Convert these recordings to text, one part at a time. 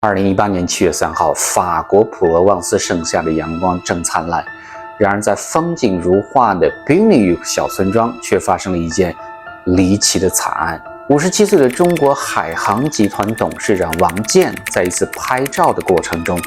2018年7月3号，法国普罗旺斯盛夏的阳光正灿烂。然而，在风景如画的宾利小村庄，却发生了一件离奇的惨案。57岁的中国海航集团董事长王健，在一次拍照的过程中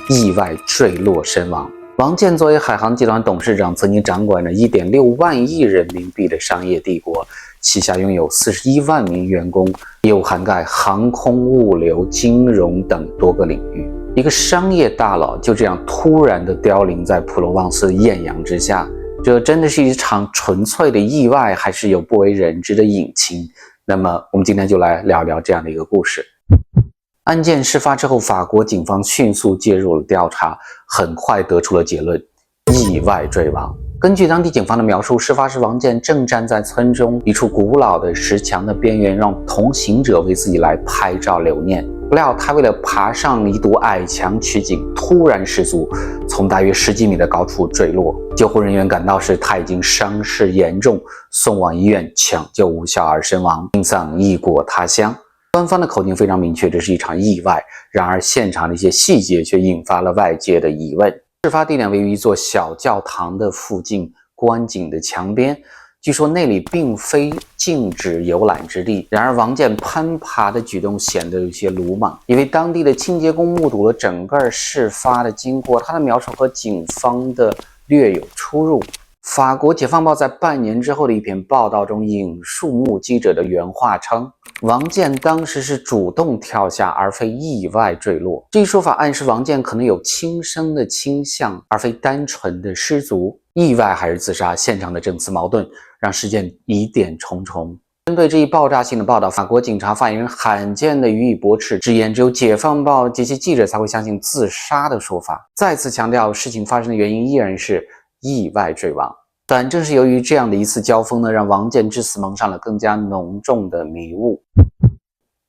意外坠落身亡。王健作为海航集团董事长，曾经掌管着1.6万亿人民币的商业帝国，旗下拥有41万名员工，业务涵盖航空、物流、金融等多个领域。一个商业大佬就这样突然的凋零在普罗旺斯的艳阳之下，这真的是一场纯粹的意外，还是有不为人知的隐情？那么我们今天就来聊聊这样的一个故事。案件事发之后，法国警方迅速介入了调查，很快得出了结论：意外坠亡。根据当地警方的描述，事发时王健正站在村中一处古老的石墙的边缘，让同行者为自己来拍照留念。不料他为了爬上一堵矮墙取景，突然失足，从大约10几米的高处坠落。救护人员赶到时，他已经伤势严重，送往医院抢救无效而身亡，命丧异国他乡。官方的口径非常明确，这是一场意外。然而现场的一些细节却引发了外界的疑问。事发地点位于一座小教堂的附近观景的墙边，据说那里并非禁止游览之地。然而王健攀爬的举动显得有些鲁莽。因为当地的清洁工目睹了整个事发的经过，他的描述和警方的略有出入。法国解放报在半年之后的一篇报道中引述目击者的原话称，王健当时是主动跳下，而非意外坠落。这一说法暗示王健可能有轻生的倾向，而非单纯的失足。意外还是自杀，现场的证词矛盾，让事件疑点重重。针对这一爆炸性的报道，法国警察发言人罕见地予以驳斥，直言只有解放报及其记者才会相信自杀的说法，再次强调事情发生的原因依然是意外坠亡。但正是由于这样的一次交锋呢，让王健之死蒙上了更加浓重的迷雾。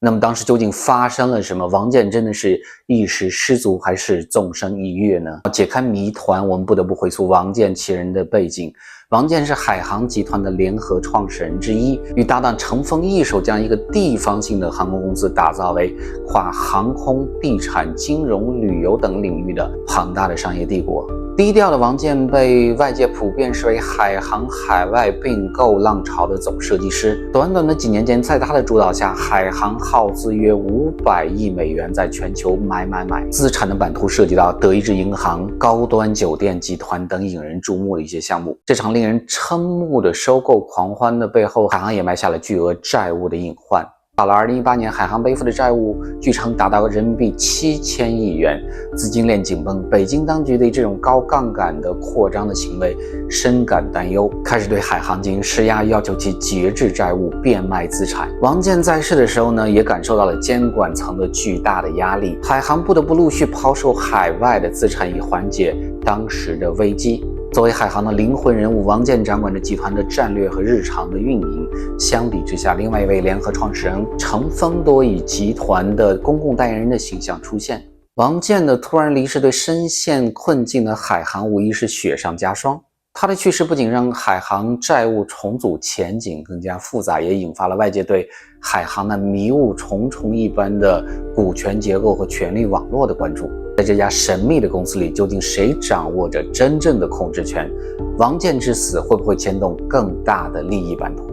那么当时究竟发生了什么？王健真的是一时失足，还是纵身一跃呢？解开谜团，我们不得不回溯王健其人的背景。王健是海航集团的联合创始人之一，与搭档程峰一手将一个地方性的航空公司打造为跨航空、地产、金融、旅游等领域的庞大的商业帝国。低调的王健被外界普遍视为海航海外并购浪潮的总设计师。短短的几年间，在他的主导下，海航耗资约500亿美元在全球买，资产的版图涉及到德意志银行、高端酒店集团等引人注目的一些项目。这场令人瞠目的收购狂欢的背后，海航也埋下了巨额债务的隐患。到了2018年，海航背负的债务据称达到人民币7000亿元，资金链紧绷。北京当局对这种高杠杆的扩张的行为深感担忧，开始对海航进行施压，要求其节制债务、变卖资产。王健在世的时候呢，也感受到了监管层的巨大的压力，海航不得不陆续抛售海外的资产以缓解当时的危机。作为海航的灵魂人物，王健掌管着集团的战略和日常的运营。相比之下，另外一位联合创始人程峰多以集团的公共代言人的形象出现。王健的突然离世对深陷困境的海航无疑是雪上加霜。他的去世不仅让海航债务重组前景更加复杂，也引发了外界对海航那迷雾重重一般的股权结构和权力网络的关注。在这家神秘的公司里，究竟谁掌握着真正的控制权？王健之死会不会牵动更大的利益版图？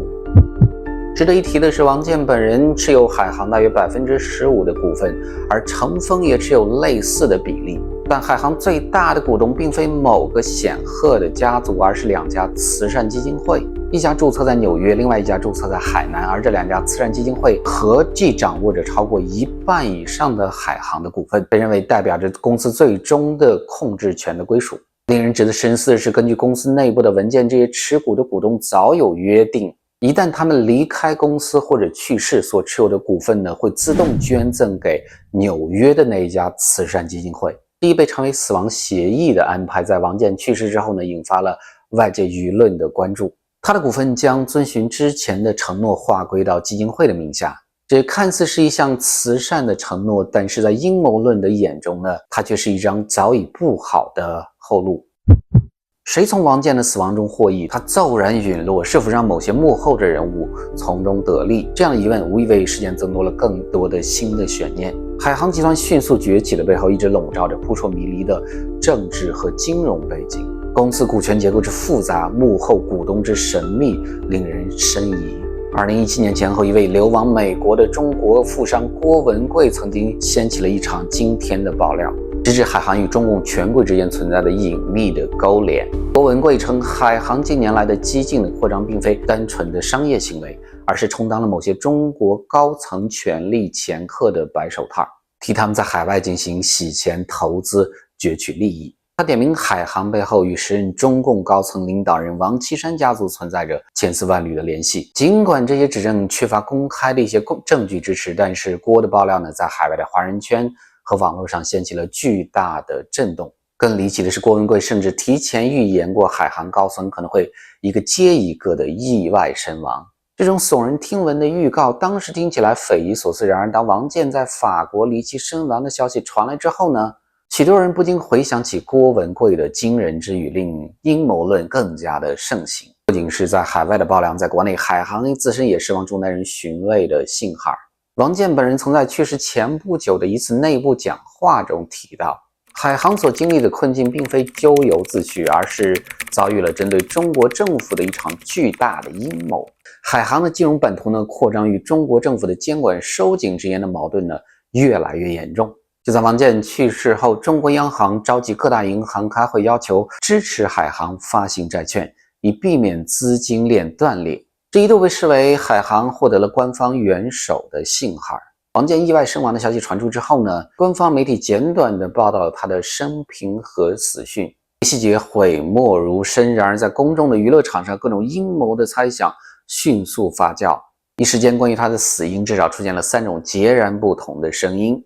值得一提的是，王健本人持有海航大约15%的股份，而程峰也持有类似的比例。但海航最大的股东并非某个显赫的家族，而是2家慈善基金会，一家注册在纽约，另外一家注册在海南，而这2家慈善基金会合计掌握着超过1半以上的海航的股份，被认为代表着公司最终的控制权的归属。令人值得深思的是，根据公司内部的文件，这些持股的股东早有约定，一旦他们离开公司或者去世，所持有的股份呢，会自动捐赠给纽约的那一家慈善基金会。这一被称为死亡协议的安排，在王健去世之后呢，引发了外界舆论的关注。他的股份将遵循之前的承诺划归到基金会的名下。这看似是一项慈善的承诺，但是在阴谋论的眼中呢，它却是一张早已布好的后路。谁从王建的死亡中获益？他骤然陨落，是否让某些幕后的人物从中得利？这样的疑问无疑为事件增多了更多的新的悬念。海航集团迅速崛起的背后，一直笼罩着扑朔迷离的政治和金融背景。公司股权结构之复杂，幕后股东之神秘，令人深疑。2017年前后，一位流亡美国的中国富商郭文贵曾经掀起了一场惊天的爆料，直指海航与中共权贵之间存在的隐秘的勾连。郭文贵称，海航近年来的激进的扩张并非单纯的商业行为，而是充当了某些中国高层权力掮客的白手套，替他们在海外进行洗钱、投资、攫取利益。他点名海航背后与时任中共高层领导人王岐山家族存在着千丝万缕的联系。尽管这些指证缺乏公开的一些证据支持，但是郭的爆料呢，在海外的华人圈和网络上掀起了巨大的震动。更离奇的是，郭文贵甚至提前预言过海航高层可能会一个接一个的意外身亡。这种耸人听闻的预告当时听起来匪夷所思，然而当王建在法国离奇身亡的消息传来之后呢，许多人不禁回想起郭文贵的惊人之语，令阴谋论更加的盛行。不仅是在海外的爆料，在国内海航自身也释放出耐人寻味的信号。王建本人曾在去世前不久的一次内部讲话中提到，海航所经历的困境并非咎由自取，而是遭遇了针对中国政府的一场巨大的阴谋。海航的金融版图呢，扩张与中国政府的监管收紧之间的矛盾呢，越来越严重。就在王建去世后，中国央行召集各大银行开会，要求支持海航发行债券，以避免资金链断裂。这一度被视为海航获得了官方元首的信号。王建意外身亡的消息传出之后呢，官方媒体简短地报道了他的生平和死讯，细节讳莫如深。然而在公众的娱乐场上，各种阴谋的猜想迅速发酵，一时间关于他的死因至少出现了3种截然不同的声音。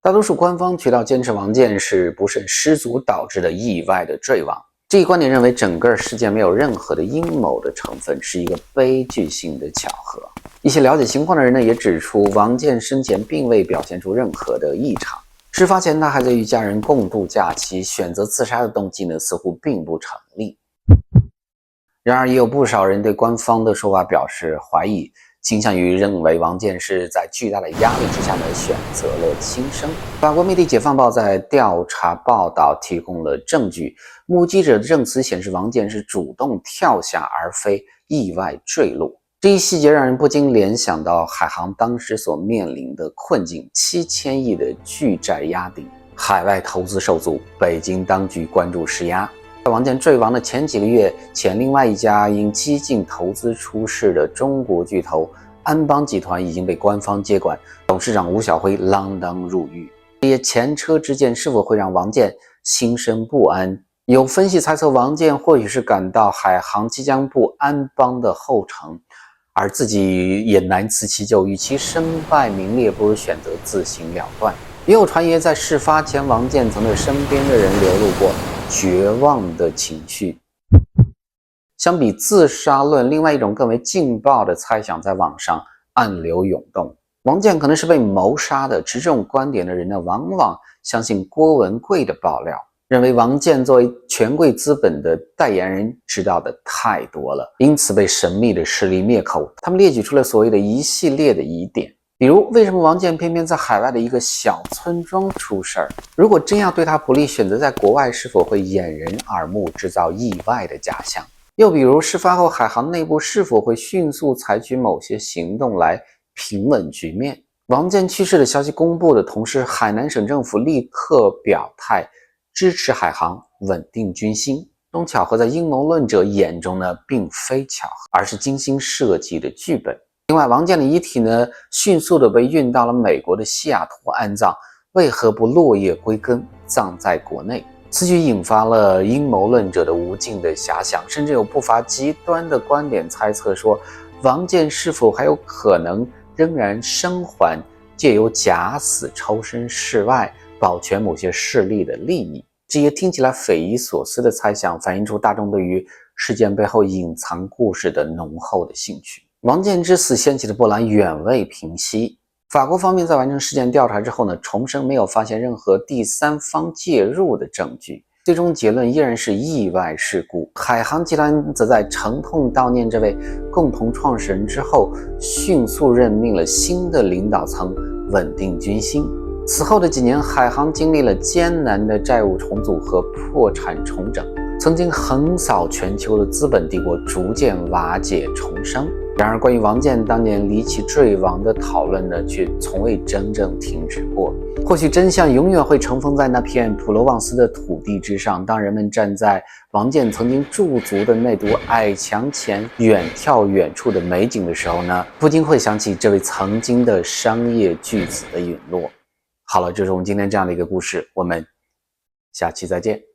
大多数官方渠道坚持王建是不慎失足导致的意外的坠亡，这一观点认为整个事件没有任何的阴谋的成分，是一个悲剧性的巧合。一些了解情况的人呢，也指出王建生前并未表现出任何的异常，事发前他还在与家人共度假期，选择自杀的动机呢似乎并不成立。然而也有不少人对官方的说法表示怀疑，倾向于认为王建是在巨大的压力之下呢选择了轻生。法国媒体《解放报》在调查报道提供了证据，目击者的证词显示王建是主动跳下而非意外坠落。这一细节让人不禁联想到海航当时所面临的困境：7000亿的巨债压顶，海外投资受阻，北京当局关注施压。在王建坠亡的前几个月前，另外一家因激进投资出事的中国巨头安邦集团已经被官方接管，董事长吴晓辉锒铛入狱。这些前车之鉴是否会让王建心生不安？有分析猜测，王建或许是感到海航即将步安邦的后尘，而自己也难辞其咎，与其身败名裂，不如选择自行了断。也有传言，在事发前，王建曾对身边的人流露过绝望的情绪。相比自杀论，另外一种更为劲爆的猜想在网上暗流涌动：王建可能是被谋杀的。持这种观点的人呢，往往相信郭文贵的爆料，认为王建作为权贵资本的代言人知道的太多了，因此被神秘的势力灭口。他们列举出了所谓的一系列的疑点，比如为什么王建偏偏在海外的一个小村庄出事儿？如果真要对他不利，选择在国外是否会掩人耳目，制造意外的假象？又比如事发后海航内部是否会迅速采取某些行动来平稳局面？王建去世的消息公布的同时，海南省政府立刻表态支持海航稳定军心。这种巧合在阴谋论者眼中呢，并非巧合，而是精心设计的剧本。另外，王建的遗体呢，迅速的被运到了美国的西雅图安葬，为何不落叶归根，葬在国内？此举引发了阴谋论者的无尽的遐想，甚至有不乏极端的观点猜测说，王建是否还有可能仍然生还，借由假死抽身事外，保全某些势力的利益。这些听起来匪夷所思的猜想，反映出大众对于事件背后隐藏故事的浓厚的兴趣。王建之死掀起的波澜远未平息。法国方面在完成事件调查之后呢，重申没有发现任何第三方介入的证据。最终结论依然是意外事故。海航集团则在沉痛悼念这位共同创始人之后，迅速任命了新的领导层，稳定军心。此后的几年，海航经历了艰难的债务重组和破产重整，曾经横扫全球的资本帝国逐渐瓦解重生。然而，关于王建当年离奇坠亡的讨论呢，却从未真正停止过。或许真相永远会尘封在那片普罗旺斯的土地之上。当人们站在王建曾经驻足的那堵矮墙前，远眺远处的美景的时候呢，不禁会想起这位曾经的商业巨子的陨落。好了，这是我们今天这样的一个故事，我们下期再见。